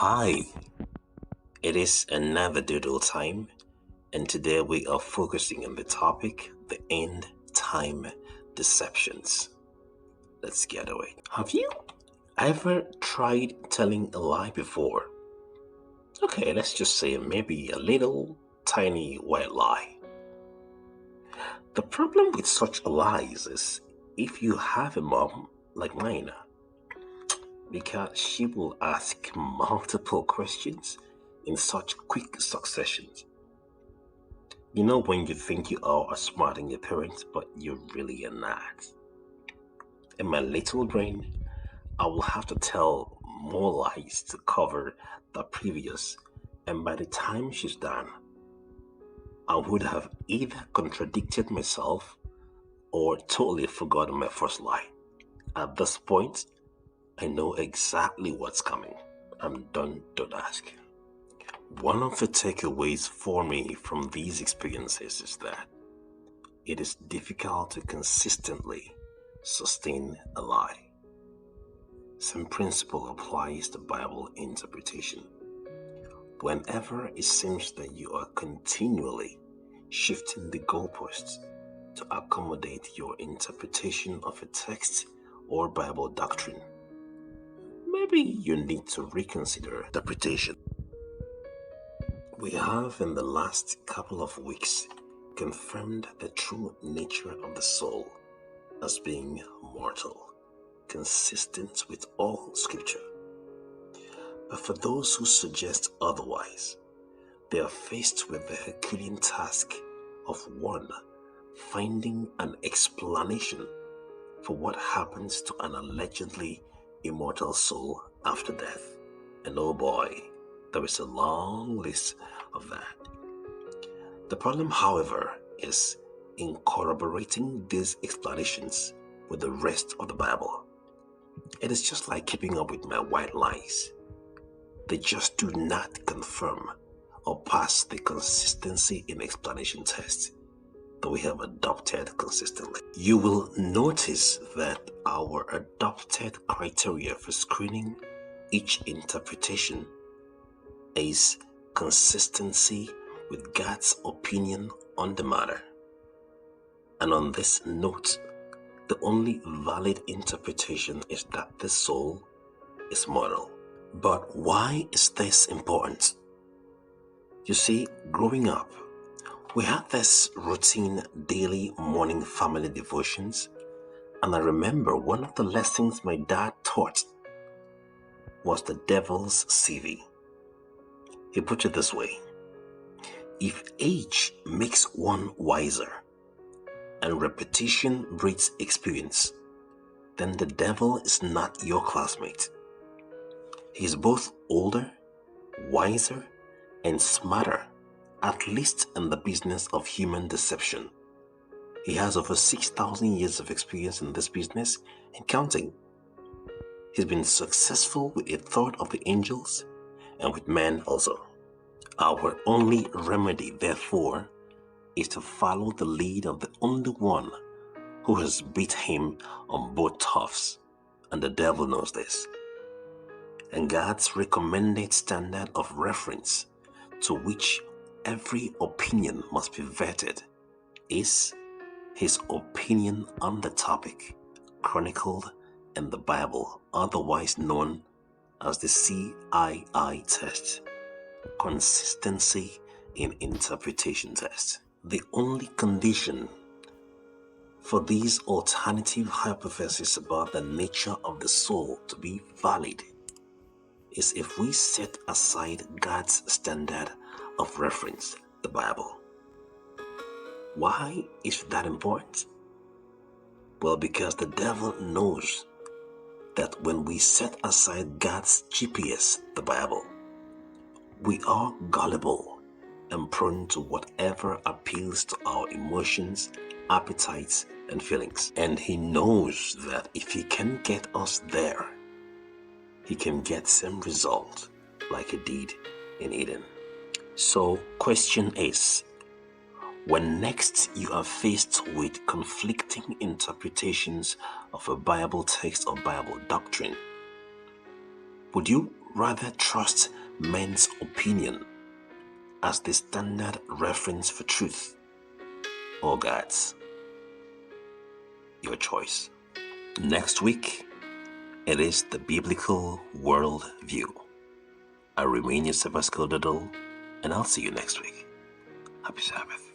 Hi, it is another doodle time, and today we are focusing on the topic the end time deceptions. Let's get away. Have you ever tried telling a lie before? Okay, let's just say maybe a little tiny white lie. The problem with such lies is if you have a mom like mine, because she will ask multiple questions in such quick successions. You know when you think you are smart than your parents, but you really are not. In my little brain, I will have to tell more lies to cover the previous, and by the time she's done, I would have either contradicted myself or totally forgotten my first lie. At this point, I know exactly what's coming. I'm done, don't ask. One of the takeaways for me from these experiences is that it is difficult to consistently sustain a lie. Same principle applies to Bible interpretation. Whenever it seems that you are continually shifting the goalposts to accommodate your interpretation of a text or Bible doctrine, maybe you need to reconsider interpretation. We have in the last couple of weeks confirmed the true nature of the soul as being mortal, consistent with all scripture. But for those who suggest otherwise, they are faced with the Herculean task of one, finding an explanation for what happens to an allegedly immortal soul after death. And oh boy, there is a long list of that. The problem, however, is in corroborating these explanations with the rest of the Bible. It is just like keeping up with my white lies. They just do not confirm or pass the consistency in explanation test that we have adopted consistently. You will notice that our adopted criteria for screening each interpretation is consistency with God's opinion on the matter. And on this note, the only valid interpretation is that the soul is mortal. But why is this important? You see, growing up, we had this routine daily morning family devotions, and I remember one of the lessons my dad taught was the devil's CV. He put it this way: if age makes one wiser and repetition breeds experience, then the devil is not your classmate. He is both older, wiser, and smarter, at least in the business of human deception. He has over 6,000 years of experience in this business and counting. He's been successful with a third of the angels and with men also. Our only remedy, therefore, is to follow the lead of the only one who has beat him on both toughs, and the devil knows this. And God's recommended standard of reference to which every opinion must be vetted is his opinion on the topic chronicled in the Bible, otherwise known as the CII test, consistency in interpretation test. The only condition for these alternative hypotheses about the nature of the soul to be valid is if we set aside God's standard of reference, the Bible. Why is that important? Well, because the devil knows that when we set aside God's GPS, the Bible, we are gullible and prone to whatever appeals to our emotions, appetites, and feelings. And he knows that if he can get us there, he can get same result like he did in Eden. So, question is, when next you are faced with conflicting interpretations of a Bible text or Bible doctrine, would you rather trust men's opinion as the standard reference for truth, or God's? Your choice. Next week, it is the biblical world view. I remain your Sabbath Doodle, and I'll see you next week. Happy Sabbath.